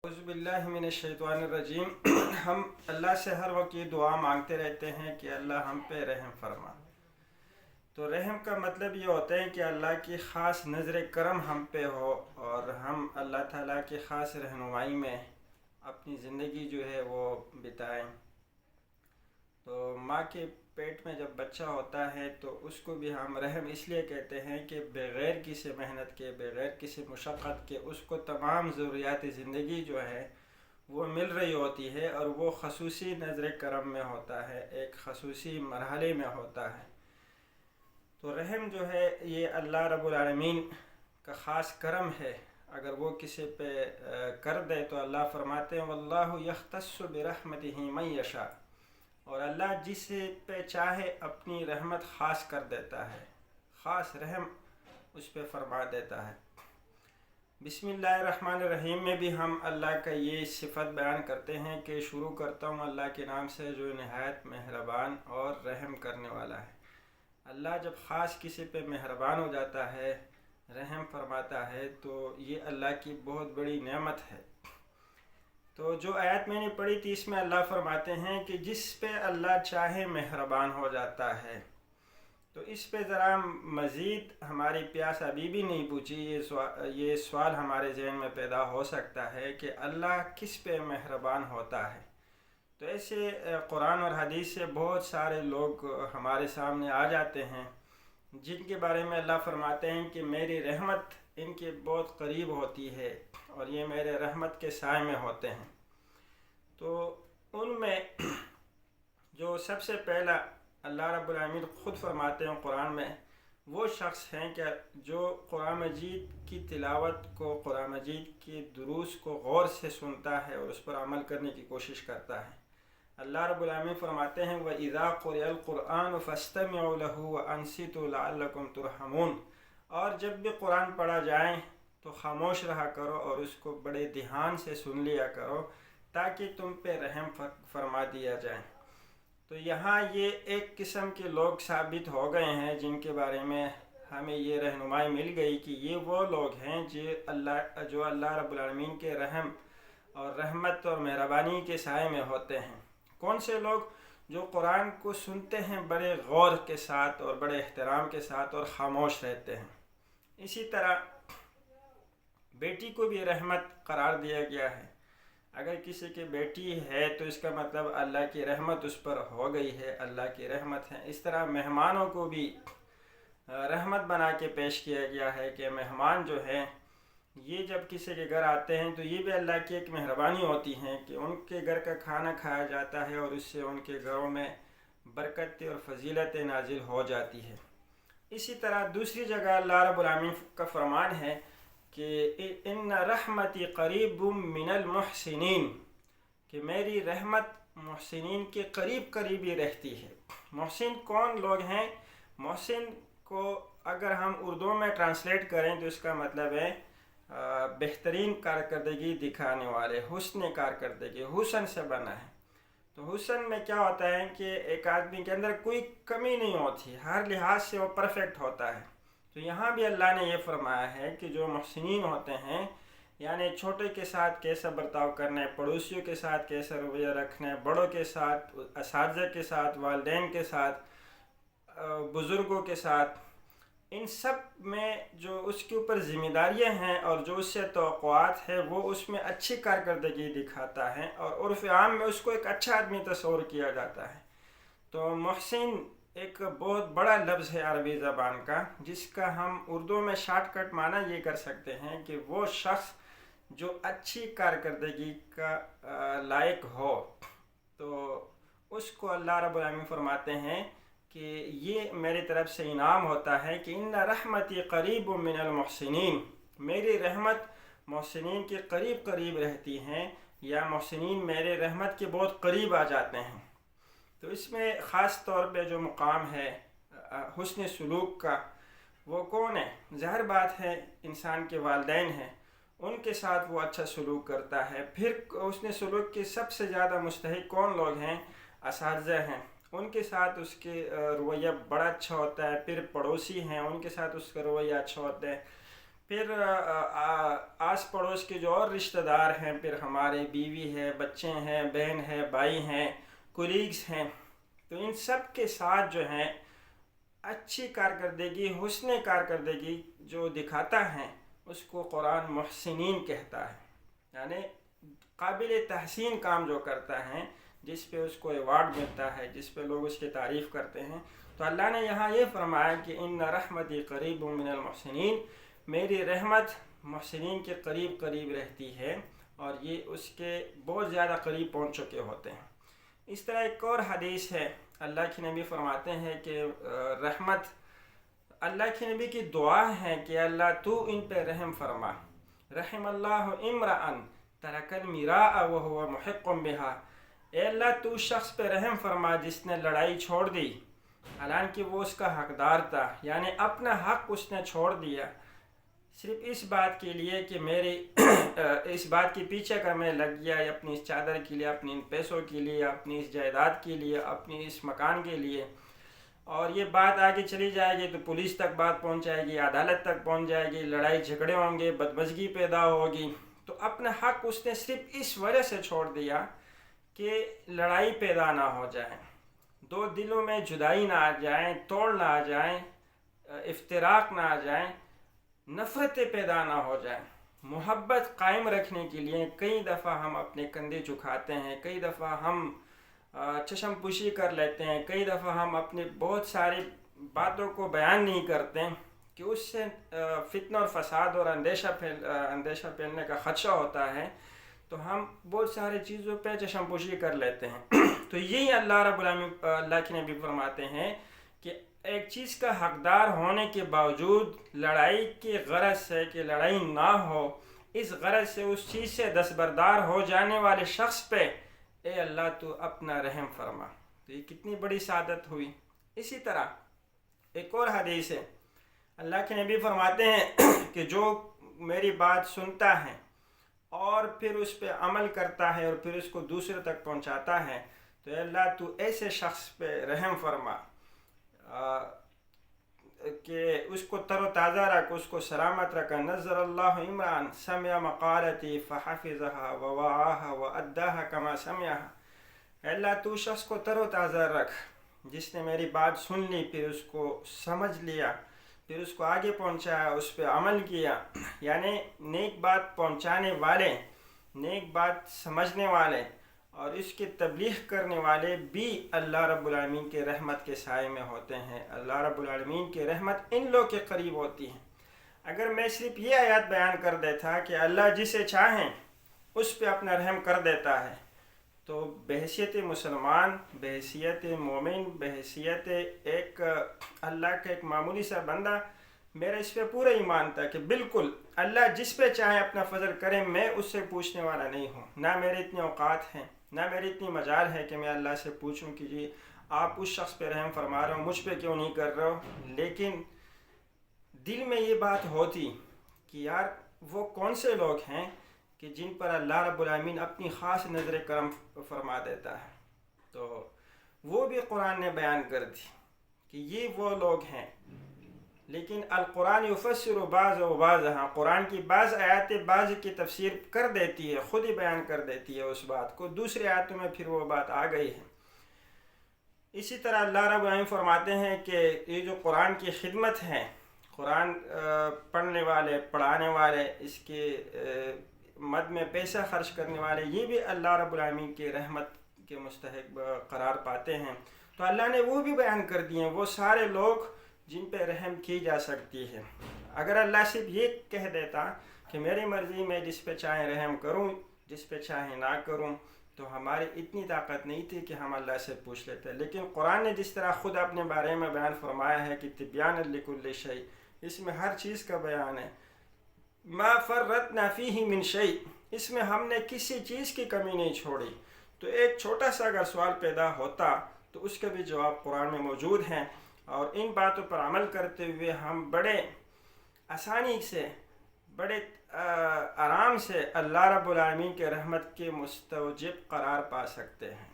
اعوذ باللہ من الشیطان الرجیم ہم اللہ سے ہر وقت یہ دعا مانگتے رہتے ہیں کہ اللہ ہم پہ رحم فرما۔ تو رحم کا مطلب یہ ہوتا ہے کہ اللہ کی خاص نظر کرم ہم پہ ہو اور ہم اللہ تعالیٰ کی خاص رہنمائی میں اپنی زندگی جو ہے وہ بتائیں۔ تو ماں کے پیٹ میں جب بچہ ہوتا ہے تو اس کو بھی ہم رحم اس لیے کہتے ہیں کہ بغیر کسی محنت کے، بغیر کسی مشقت کے اس کو تمام ضروریات زندگی جو ہے وہ مل رہی ہوتی ہے، اور وہ خصوصی نظر کرم میں ہوتا ہے، ایک خصوصی مرحلے میں ہوتا ہے۔ تو رحم جو ہے یہ اللہ رب العالمین کا خاص کرم ہے۔ اگر وہ کسی پہ کر دے تو اللہ فرماتے ہیں واللہ یختص برحمتہ من یشاء، اور اللہ جس پہ چاہے اپنی رحمت خاص کر دیتا ہے، خاص رحم اس پہ فرما دیتا ہے۔ بسم اللہ الرحمن الرحیم میں بھی ہم اللہ کا یہ صفت بیان کرتے ہیں کہ شروع کرتا ہوں اللہ کے نام سے جو نہایت مہربان اور رحم کرنے والا ہے۔ اللہ جب خاص کسی پہ مہربان ہو جاتا ہے، رحم فرماتا ہے، تو یہ اللہ کی بہت بڑی نعمت ہے۔ تو جو آیت میں نے پڑھی تھی اس میں اللہ فرماتے ہیں کہ جس پہ اللہ چاہے مہربان ہو جاتا ہے۔ تو اس پہ ذرا مزید ہماری پیاس ابھی بھی نہیں پوچھی، یہ سوال ہمارے ذہن میں پیدا ہو سکتا ہے کہ اللہ کس پہ مہربان ہوتا ہے۔ تو ایسے قرآن اور حدیث سے بہت سارے لوگ ہمارے سامنے آ جاتے ہیں جن کے بارے میں اللہ فرماتے ہیں کہ میری رحمت ان کے بہت قریب ہوتی ہے اور یہ میرے رحمت کے سائے میں ہوتے ہیں۔ تو ان میں جو سب سے پہلا اللہ رب العالمین خود فرماتے ہیں قرآن میں، وہ شخص ہیں کہ جو قرآن مجید کی تلاوت کو، قرآن مجید کی دروس کو غور سے سنتا ہے اور اس پر عمل کرنے کی کوشش کرتا ہے۔ اللہ رب العالمین فرماتے ہیں وَإِذَا قُرِئَ الْقُرْآنُ فَاسْتَمِعُوا لَهُ وَأَنصِتُوا لَعَلَّكُمْ تُرْحَمُونَ، اور جب بھی قرآن پڑھا جائیں تو خاموش رہا کرو اور اس کو بڑے دھیان سے سن لیا کرو تاکہ تم پہ رحم فرما دیا جائے۔ تو یہاں یہ ایک قسم کے لوگ ثابت ہو گئے ہیں جن کے بارے میں ہمیں یہ رہنمائی مل گئی کہ یہ وہ لوگ ہیں جو اللہ رب العالمین کے رحم اور رحمت اور مہربانی کے سائے میں ہوتے ہیں۔ کون سے لوگ؟ جو قرآن کو سنتے ہیں بڑے غور کے ساتھ اور بڑے احترام کے ساتھ اور خاموش رہتے ہیں۔ اسی طرح بیٹی کو بھی رحمت قرار دیا گیا ہے۔ اگر کسی کی بیٹی ہے تو اس کا مطلب اللہ کی رحمت اس پر ہو گئی ہے، اللہ کی رحمت ہے۔ اس طرح مہمانوں کو بھی رحمت بنا کے پیش کیا گیا ہے کہ مہمان جو ہے یہ جب کسی کے گھر آتے ہیں تو یہ بھی اللہ کی ایک مہربانی ہوتی ہے کہ ان کے گھر کا کھانا کھایا جاتا ہے اور اس سے ان کے گھروں میں برکتیں اور فضیلتیں نازل ہو جاتی ہے۔ اسی طرح دوسری جگہ اللہ رب العالمین کا فرمان ہے کہ ان رحمتی قریب من المحسنین، کہ میری رحمت محسنین کے قریب قریب ہی رہتی ہے۔ محسن کون لوگ ہیں؟ محسن کو اگر ہم اردو میں ٹرانسلیٹ کریں تو اس کا مطلب ہے بہترین کارکردگی دکھانے والے، حسن کارکردگی، حسن سے بنا ہے۔ تو حسن میں کیا ہوتا ہے کہ ایک آدمی کے اندر کوئی کمی نہیں ہوتی، ہر لحاظ سے وہ پرفیکٹ ہوتا ہے۔ تو یہاں بھی اللہ نے یہ فرمایا ہے کہ جو محسنین ہوتے ہیں یعنی چھوٹے کے ساتھ کیسا برتاؤ کرنا ہے، پڑوسیوں کے ساتھ کیسا رویہ رکھنا ہے، بڑوں کے ساتھ، اساتذہ کے ساتھ، والدین کے ساتھ، بزرگوں کے ساتھ، ان سب میں جو اس کے اوپر ذمہ داریاں ہیں اور جو اس سے توقعات ہے وہ اس میں اچھی کارکردگی دکھاتا ہے اور عرف عام میں اس کو ایک اچھا آدمی تصور کیا جاتا ہے۔ تو محسن ایک بہت بڑا لفظ ہے عربی زبان کا، جس کا ہم اردو میں شارٹ کٹ معنی یہ کر سکتے ہیں کہ وہ شخص جو اچھی کارکردگی کا لائق ہو۔ تو اس کو اللہ رب العالمین فرماتے ہیں کہ یہ میری طرف سے انعام ہوتا ہے کہ ان رحمتی قریب من المحسنین، میری رحمت محسنین کے قریب قریب رہتی ہیں، یا محسنین میرے رحمت کے بہت قریب آ جاتے ہیں۔ تو اس میں خاص طور پہ جو مقام ہے حسن سلوک کا، وہ کون ہے؟ ظاہر بات ہے انسان کے والدین ہیں، ان کے ساتھ وہ اچھا سلوک کرتا ہے۔ پھر حسن سلوک کے سب سے زیادہ مستحق کون لوگ ہیں؟ اساتذہ ہیں، ان کے ساتھ اس کے رویہ بڑا اچھا ہوتا ہے۔ پھر پڑوسی ہیں، ان کے ساتھ اس کا رویہ اچھا ہوتا ہے۔ پھر آس پڑوس کے جو اور رشتہ دار ہیں، پھر ہمارے بیوی ہے، بچے ہیں، بہن ہے، بھائی ہیں، کولیگز ہیں، تو ان سب کے ساتھ جو ہیں اچھی کارکردگی، حسن کارکردگی جو دکھاتا ہے اس کو قرآن محسنین کہتا ہے، یعنی قابل تحسین کام جو کرتا ہے، جس پہ اس کو ایوارڈ ملتا ہے، جس پہ لوگ اس کی تعریف کرتے ہیں۔ تو اللہ نے یہاں یہ فرمایا کہ ان رحمتی قریب من المحسنین، میری رحمت محسنین کے قریب قریب رہتی ہے، اور یہ اس کے بہت زیادہ قریب پہنچ چکے ہوتے ہیں۔ اس طرح ایک اور حدیث ہے، اللہ کے نبی فرماتے ہیں کہ رحمت، اللہ کے نبی کی دعا ہے کہ اللہ تو ان پہ رحم فرما، رحم اللہ امرأن ترک المراء وهو محق بها، اے اللہ تو شخص پہ رحم فرما جس نے لڑائی چھوڑ دی حالانکہ وہ اس کا حقدار تھا، یعنی اپنا حق اس نے چھوڑ دیا صرف اس بات کے لیے کہ میری اس بات کے پیچھے اگر میں لگ گیا، اپنی اس چادر کے لیے، اپنی ان پیسوں کے لیے، اپنی اس جائیداد کے لیے، اپنی اس مکان کے لیے، اور یہ بات آگے چلی جائے گی تو پولیس تک بات پہنچ جائے گی، عدالت تک پہنچ جائے گی، لڑائی جھگڑے ہوں گے، بدمزگی پیدا ہوگی، تو اپنا حق اس نے صرف اس وجہ سے چھوڑ دیا کہ لڑائی پیدا نہ ہو جائے، دو دلوں میں جدائی نہ آ جائیں، توڑ نہ آ جائیں، افتراق نہ آ جائیں، نفرتیں پیدا نہ ہو جائیں۔ محبت قائم رکھنے کے لیے کئی دفعہ ہم اپنے کندھے جھکاتے ہیں، کئی دفعہ ہم چشم پوشی کر لیتے ہیں، کئی دفعہ ہم اپنی بہت ساری باتوں کو بیان نہیں کرتے کہ اس سے فتنہ اور فساد اور اندیشہ پھیلنے کا خدشہ ہوتا ہے، تو ہم بہت ساری چیزوں پہ چشم پوشی کر لیتے ہیں۔ تو یہی اللہ رب العالمین، اللہ کے نبی فرماتے ہیں کہ ایک چیز کا حقدار ہونے کے باوجود لڑائی کی غرض سے کہ لڑائی نہ ہو، اس غرض سے اس چیز سے دستبردار ہو جانے والے شخص پہ اے اللہ تو اپنا رحم فرما، تو یہ کتنی بڑی سعادت ہوئی۔ اسی طرح ایک اور حدیث ہے، اللہ کے نبی فرماتے ہیں کہ جو میری بات سنتا ہے اور پھر اس پہ عمل کرتا ہے اور پھر اس کو دوسرے تک پہنچاتا ہے، تو اے اللہ تو ایسے شخص پہ رحم فرما کہ اس کو تر و تازہ رکھ، اس کو سلامت رکھ۔ نظر اللہ عمران سمع مقالتی فحفظها ووعاها واداها كما سمعها، اے اللہ تو شخص کو تر و تازہ رکھ جس نے میری بات سن لی، پھر اس کو سمجھ لیا، پھر اس کو آگے پہنچایا، اس پہ عمل کیا، یعنی نیک بات پہنچانے والے، نیک بات سمجھنے والے اور اس کی تبلیغ کرنے والے بھی اللہ رب العالمین کے رحمت کے سائے میں ہوتے ہیں۔ اللہ رب العالمین کی رحمت ان لوگ کے قریب ہوتی ہے۔ اگر میں صرف یہ آیات بیان کر دیتا کہ اللہ جسے چاہیں اس پہ اپنا رحم کر دیتا ہے، تو بحیثیت مسلمان، بحیثیت مومن، بحیثیت ایک اللہ کا ایک معمولی سا بندہ، میرا اس پہ پورا ایمان تھا کہ بالکل اللہ جس پہ چاہے اپنا فضل کرے، میں اس سے پوچھنے والا نہیں ہوں، نہ میرے اتنے اوقات ہیں، نہ میری اتنی مجال ہے کہ میں اللہ سے پوچھوں کہ جی آپ اس شخص پہ رحم فرما رہے ہو، مجھ پہ کیوں نہیں کر رہے ہو۔ لیکن دل میں یہ بات ہوتی کہ یار وہ کون سے لوگ ہیں کہ جن پر اللہ رب العالمین اپنی خاص نظر کرم فرما دیتا ہے، تو وہ بھی قرآن نے بیان کر دی کہ یہ وہ لوگ ہیں۔ لیکن القرآن یفسر بعض و بعض، ہاں قرآن کی بعض آیات بعض کی تفسیر کر دیتی ہے، خود ہی بیان کر دیتی ہے اس بات کو، دوسری آیاتوں میں پھر وہ بات آ گئی ہے۔ اسی طرح اللہ رب العالمین فرماتے ہیں کہ یہ جو قرآن کی خدمت ہے، قرآن پڑھنے والے، پڑھانے والے، اس کے مد میں پیسہ خرچ کرنے والے، یہ بھی اللہ رب العالمین کی رحمت کے مستحق قرار پاتے ہیں۔ تو اللہ نے وہ بھی بیان کر دیے ہیں، وہ سارے لوگ جن پہ رحم کی جا سکتی ہے۔ اگر اللہ صرف یہ کہہ دیتا کہ میری مرضی میں جس پہ چاہے رحم کروں، جس پہ چاہے نہ کروں، تو ہماری اتنی طاقت نہیں تھی کہ ہم اللہ سے پوچھ لیتے۔ لیکن قرآن نے جس طرح خود اپنے بارے میں بیان فرمایا ہے کہ تبیان لکل شیء، اس میں ہر چیز کا بیان ہے، ما فرطنا فیہ من شیء، اس میں ہم نے کسی چیز کی کمی نہیں چھوڑی۔ تو ایک چھوٹا سا اگر سوال پیدا ہوتا تو اس کا بھی جواب قرآن میں موجود ہیں، اور ان باتوں پر عمل کرتے ہوئے ہم بڑے آسانی سے، بڑے آرام سے اللہ رب العالمین کے رحمت کے مستوجب قرار پا سکتے ہیں۔